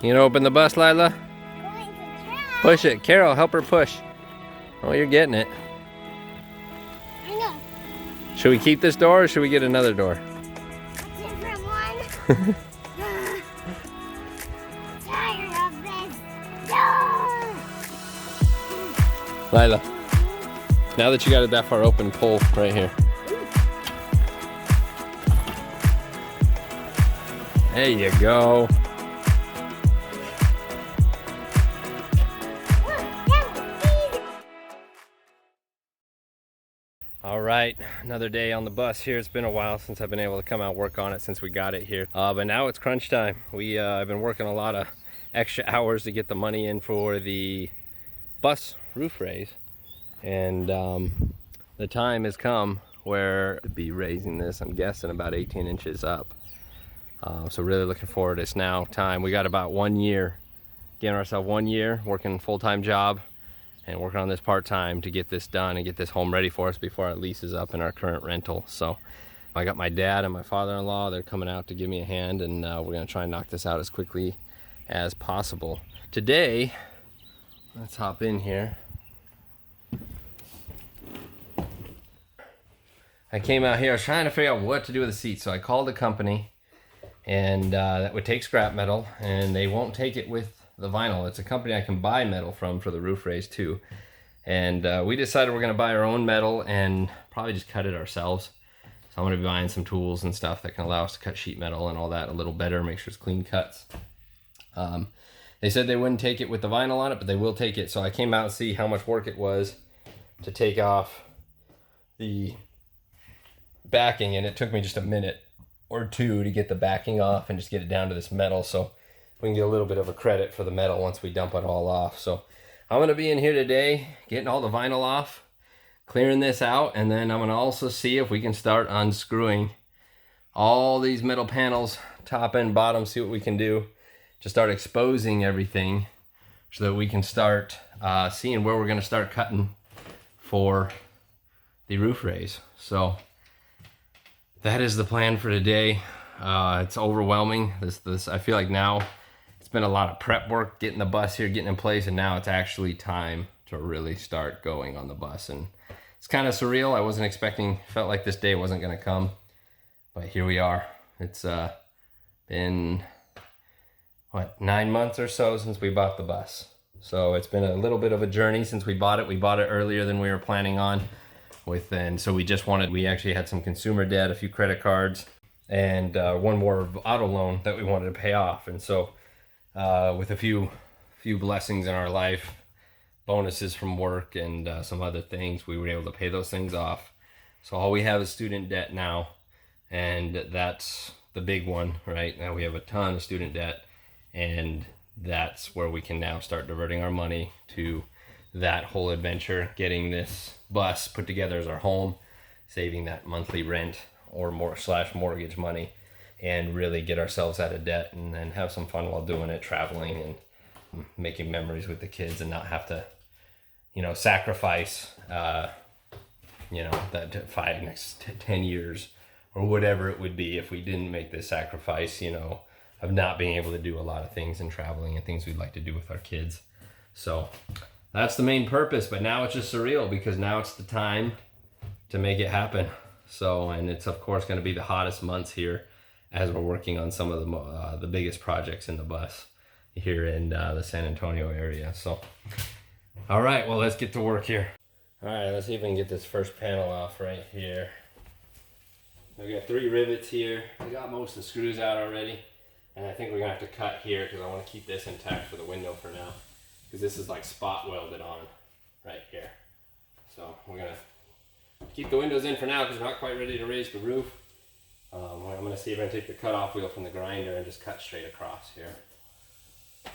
You gonna open the bus, Lila? Push it. Carol, help her push. Oh, you're getting it. I know. Should we keep this door or should we get another door? Different one. Tired of this door. Lila, now that you got it that far open, pull right here. There you go. All right, another day on the bus here. It's been a while since I've been able to come out and work on it since we got it here. But now it's crunch time. I've been working a lot of extra hours to get the money in for the bus roof raise. And the time has come where to be raising this, I'm guessing about 18 inches up. So really looking forward. It's now time. We got about 1 year, giving ourselves 1 year, working a full-time job and working on this part-time to get this done and get this home ready for us before our lease is up in our current rental. So I got my dad and my father-in-law. They're coming out to give me a hand, and we're gonna try and knock this out as quickly as possible. Today, let's hop in here. I came out here, I was trying to figure out what to do with the seats. So I called a company and that would take scrap metal, and they won't take it with the vinyl. It's a company I can buy metal from for the roof raise too. And we decided we're gonna buy our own metal and probably just cut it ourselves. So I'm gonna be buying some tools and stuff that can allow us to cut sheet metal and all that a little better, make sure it's clean cuts. They said they wouldn't take it with the vinyl on it, but they will take it. So I came out and see how much work it was to take off the backing, and it took me just a minute or two to get the backing off and just get it down to this metal, so we can get a little bit of a credit for the metal once we dump it all off. So I'm going to be in here today getting all the vinyl off, clearing this out, and then I'm going to also see if we can start unscrewing all these metal panels, top and bottom, see what we can do to start exposing everything so that we can start seeing where we're going to start cutting for the roof raise. So that is the plan for today. It's overwhelming. This I feel like now it's been a lot of prep work, getting the bus here, getting in place, and now it's actually time to really start going on the bus. And it's kind of surreal. I wasn't expecting, felt like this day wasn't gonna come, but here we are. It's been, what, 9 months or so since we bought the bus. So it's been a little bit of a journey since we bought it. We bought it earlier than we were planning on. And so we actually had some consumer debt, a few credit cards, and one more auto loan that we wanted to pay off. And so with a few blessings in our life, bonuses from work and some other things, we were able to pay those things off. So all we have is student debt now, and that's the big one. Right now we have a ton of student debt, and that's where we can now start diverting our money to that whole adventure, getting this bus put together as our home, saving that monthly rent or mortgage money, and really get ourselves out of debt, and then have some fun while doing it, traveling and making memories with the kids, and not have to, sacrifice, that 10 years or whatever it would be if we didn't make this sacrifice, of not being able to do a lot of things and traveling and things we'd like to do with our kids. So that's the main purpose, but now it's just surreal because now it's the time to make it happen. So, and it's of course going to be the hottest months here as we're working on some of the biggest projects in the bus here in the San Antonio area. So, all right, well, let's get to work here. All right, let's see if we can get this first panel off right here. We got 3 rivets here. We got most of the screws out already, and I think we're gonna have to cut here because I want to keep this intact for the window for now, because this is like spot welded on right here. So we're gonna keep the windows in for now because we're not quite ready to raise the roof. I'm gonna see if I can take the cutoff wheel from the grinder and just cut straight across here.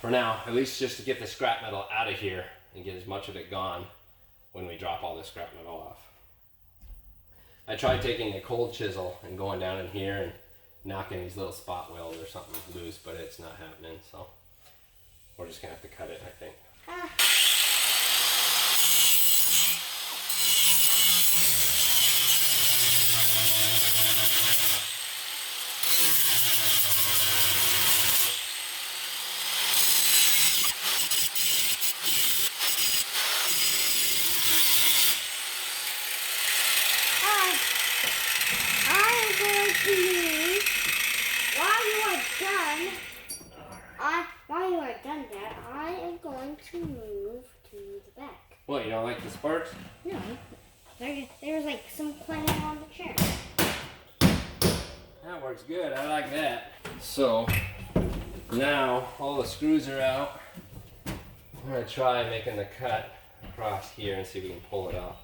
For now, at least just to get the scrap metal out of here and get as much of it gone when we drop all this scrap metal off. I tried taking a cold chisel and going down in here and knocking these little spot welds or something loose, but it's not happening, so we're just gonna have to cut it, I think. You don't like the sparks? No. There's like some clanging on the chair. That works good. I like that. So now all the screws are out. I'm gonna try making the cut across here and see if we can pull it off.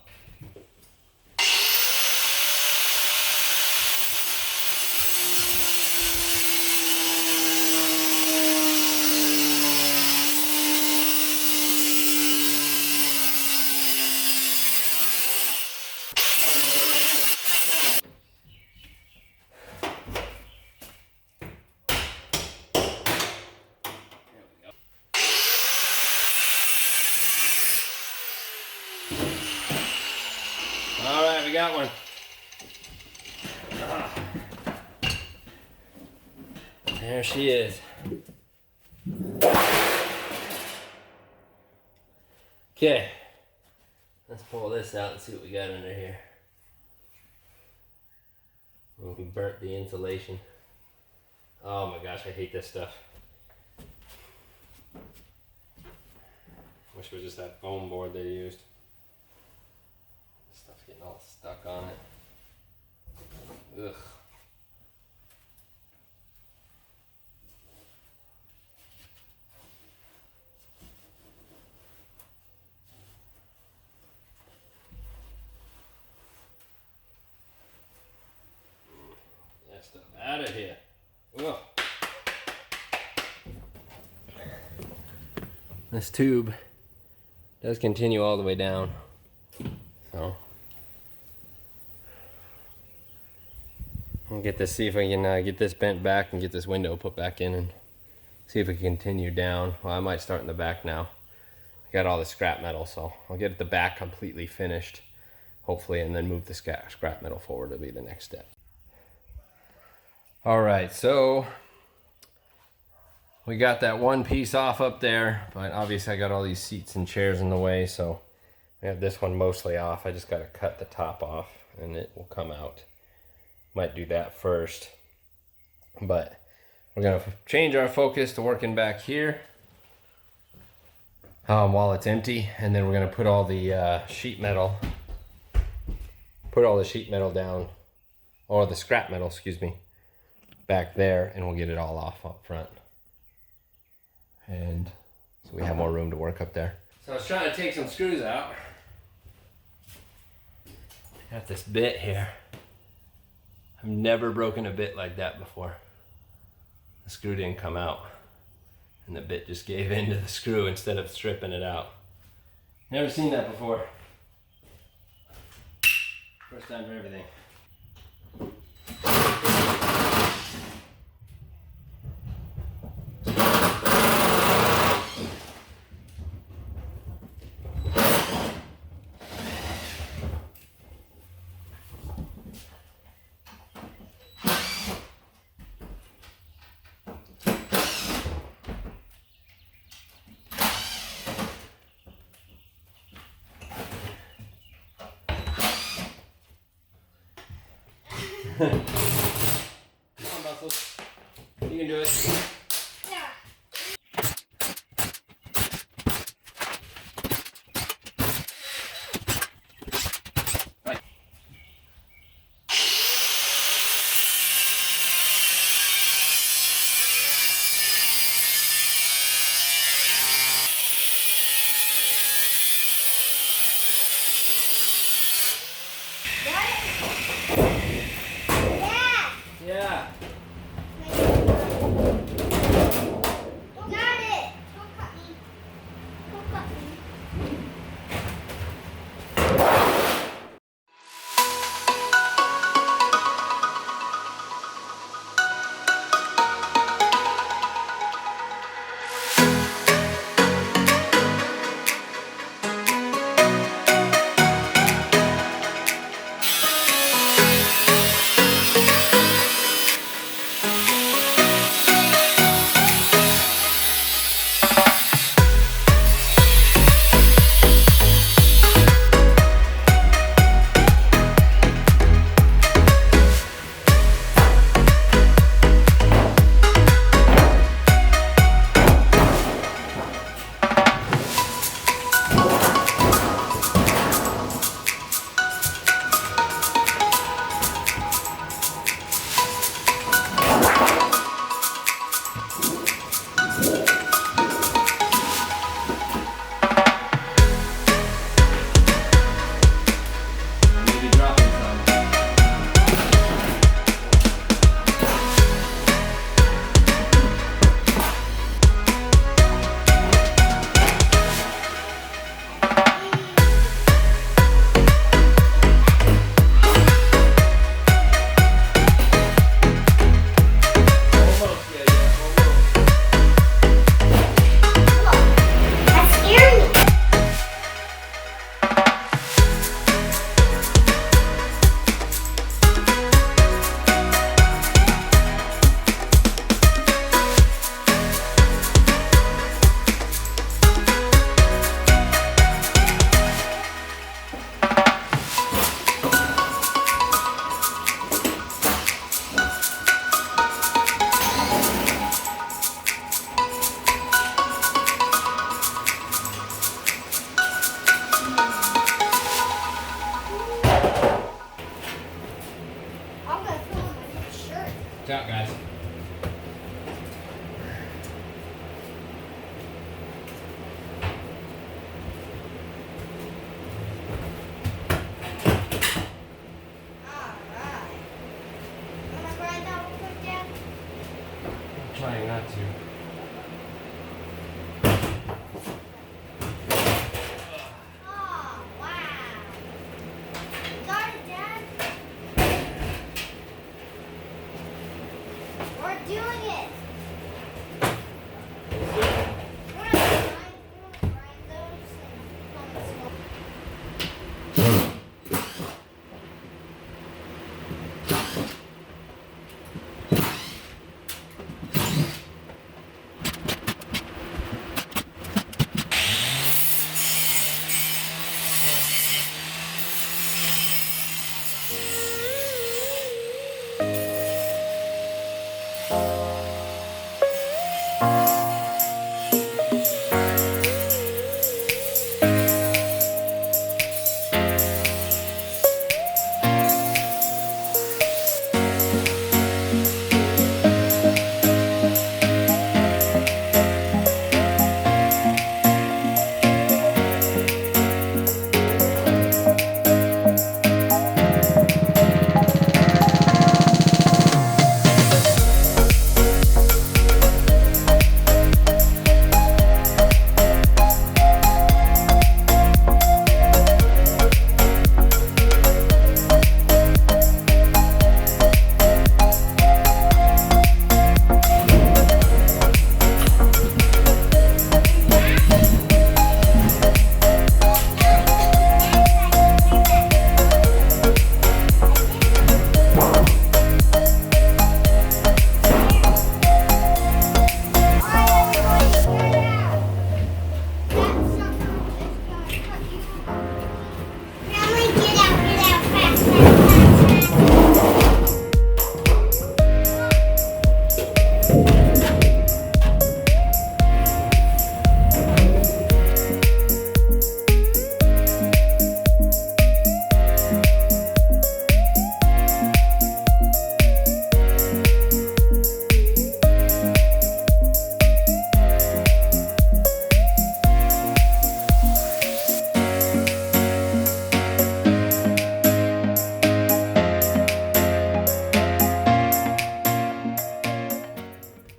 All right, we got one. There she is. Okay, let's pull this out and see what we got under here. We burnt the insulation. Oh my gosh, I hate this stuff. Wish it was just that foam board they used. This stuff's getting all stuck on it. Ugh. That stuff out of here. Ugh. This tube does continue all the way down. So I'll get this, see if I can get this bent back and get this window put back in and see if we can continue down. Well, I might start in the back now. I got all the scrap metal, so I'll get the back completely finished, hopefully, and then move the scrap metal forward. Will be the next step. All right, so we got that one piece off up there, but obviously I got all these seats and chairs in the way, so we have this one mostly off. I just got to cut the top off and it will come out. Might do that first, but we're gonna change our focus to working back here while it's empty, and then we're gonna put all the sheet metal down, or the scrap metal, excuse me, back there, and we'll get it all off up front. And so we have more room to work up there. So I was trying to take some screws out. Got this bit here. I've never broken a bit like that before. The screw didn't come out, and the bit just gave in to the screw instead of stripping it out. Never seen that before. First time for everything. Come on, Muscles. You can do it. Yeah. Right. Yeah. Yeah. Yeah. Maybe dropping some. Almost, yeah, almost. That scared me. I'm gonna throw on my new shirt. Watch out, guys. Alright. Wanna grind that real quick, Dad? I'm trying not to. Oh, wow. Got it, Dad. We're doing it. We're gonna grind those and come and smoke.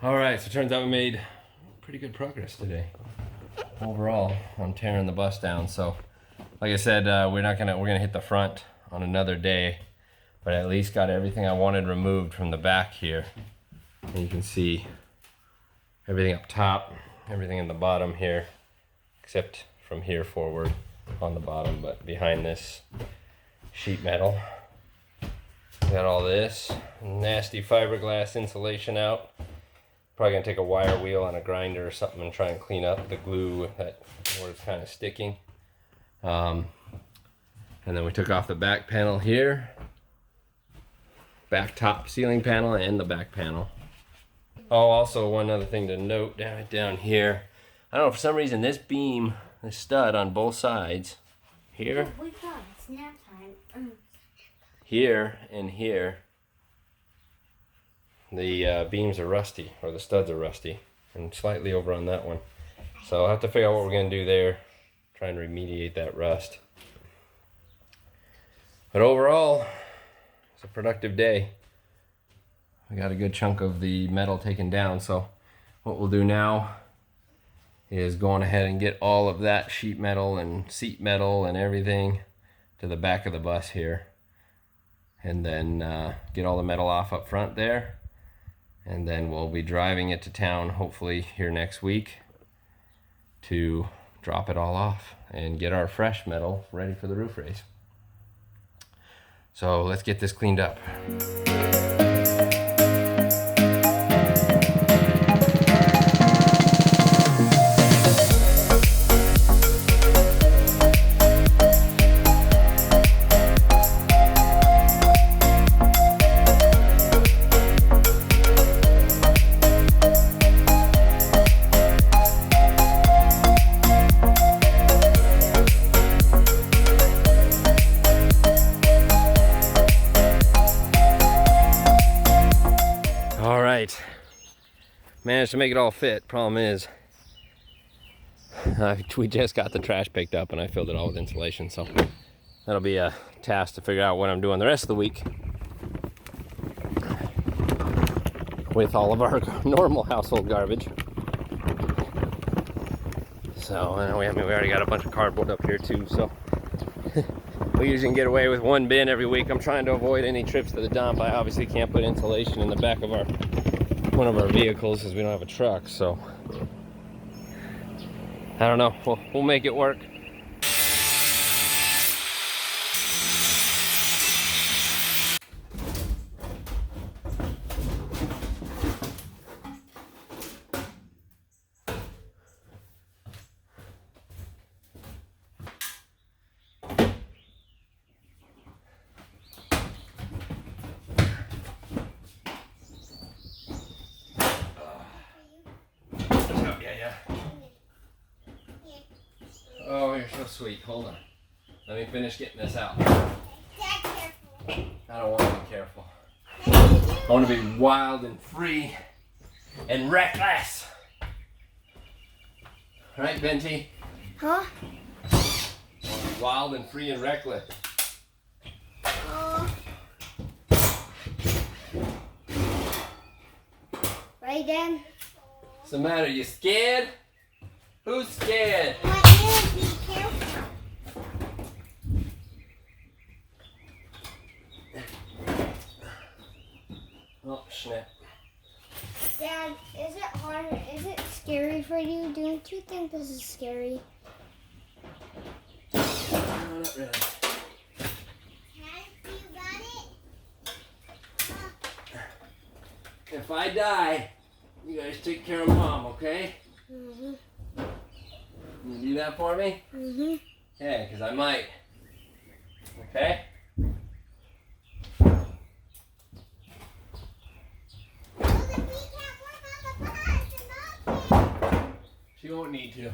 Alright, so it turns out we made pretty good progress today. Overall, on tearing the bus down. So, like I said, we're gonna hit the front on another day, but I at least got everything I wanted removed from the back here. And you can see everything up top, everything in the bottom here, except from here forward on the bottom, but behind this sheet metal. Got all this nasty fiberglass insulation out. Probably gonna take a wire wheel and a grinder or something and try and clean up the glue that where it's kind of sticking. And then we took off the back panel here, back top ceiling panel and the back panel. Oh, also one other thing to note down here. I don't know, for some reason this beam, this stud on both sides, here, We got snap time. here, and here, the beams are rusty, or the studs are rusty. and slightly over on that one. So I'll have to figure out what we're gonna do there, try and remediate that rust. But overall, it's a productive day. We got a good chunk of the metal taken down, so what we'll do now is going ahead and get all of that sheet metal and seat metal and everything to the back of the bus here, and then get all the metal off up front there, and then we'll be driving it to town hopefully here next week to drop it all off and get our fresh metal ready for the roof race. So let's get this cleaned up. Managed to make it all fit. Problem is, we just got the trash picked up and I filled it all with insulation, so that'll be a task to figure out what I'm doing the rest of the week with all of our normal household garbage. So we already got a bunch of cardboard up here too, so we usually can get away with one bin every week. I'm trying to avoid any trips to the dump. I obviously can't put insulation in the back of one of our vehicles because we don't have a truck, so I don't know. We'll make it work. Oh, you're so sweet. Hold on. Let me finish getting this out. Dad, careful. I don't want to be careful. I want to be wild and free and reckless. Right, Benji? Huh? Wild and free and reckless. Right, Dad? What's the matter? You scared? Who's scared? My ears, be careful. Oh, snap. Dad, is it hard? Is it scary for you? Don't you think this is scary? No, not really. If I die, you guys take care of Mom, okay? Mm-hmm. Can you do that for me? Mm-hmm. Yeah, because I might. Okay? She won't need to.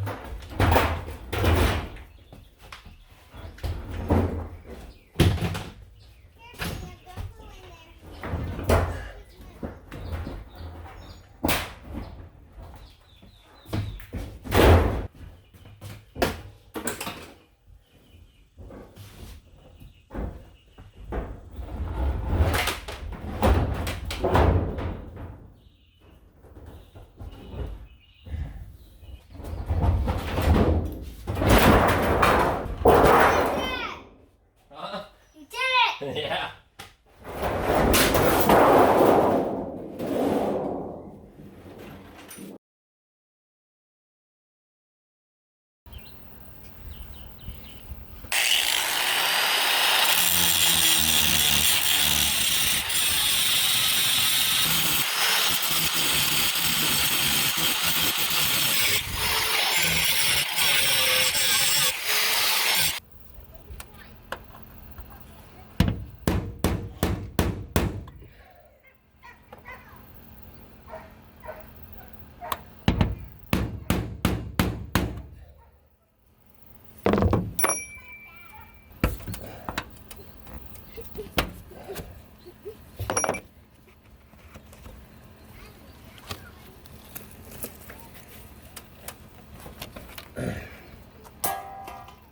There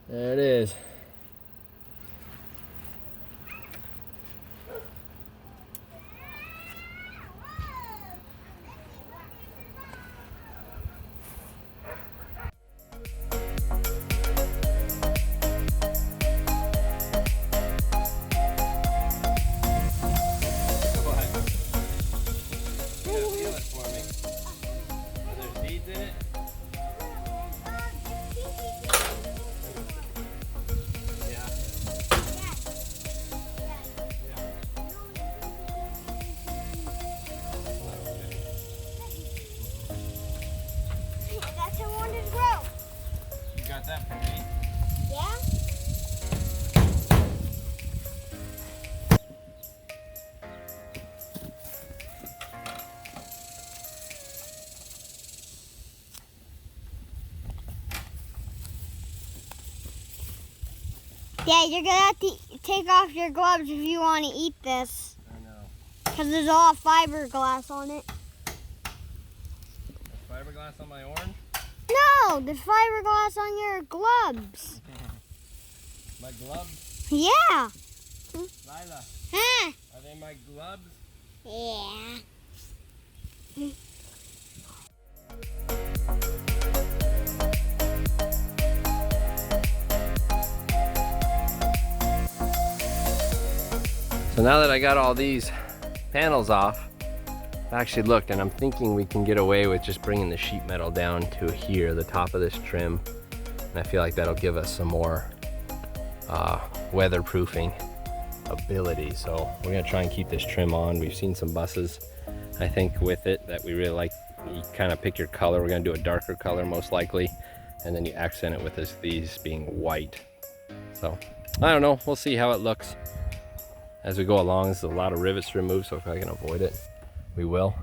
it is. That for me. Yeah? Yeah, you're gonna have to take off your gloves if you want to eat this. I know. Because there's all fiberglass on it. There's fiberglass on my orange? No, there's fiberglass on your gloves. My gloves? Yeah. Lila, Huh? are they my gloves? Yeah. So now that I got all these panels off, I actually looked and I'm thinking we can get away with just bringing the sheet metal down to here, the top of this trim. And I feel like that'll give us some more weatherproofing ability. So we're gonna try and keep this trim on. We've seen some buses, I think, with it that we really like. You kind of pick your color. We're gonna do a darker color most likely, and then you accent it with these being white. So I don't know, we'll see how it looks as we go along. There's a lot of rivets to remove, so if I can avoid it, we will.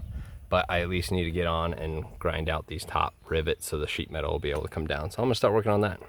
But I at least need to get on and grind out these top rivets so the sheet metal will be able to come down. So I'm gonna start working on that.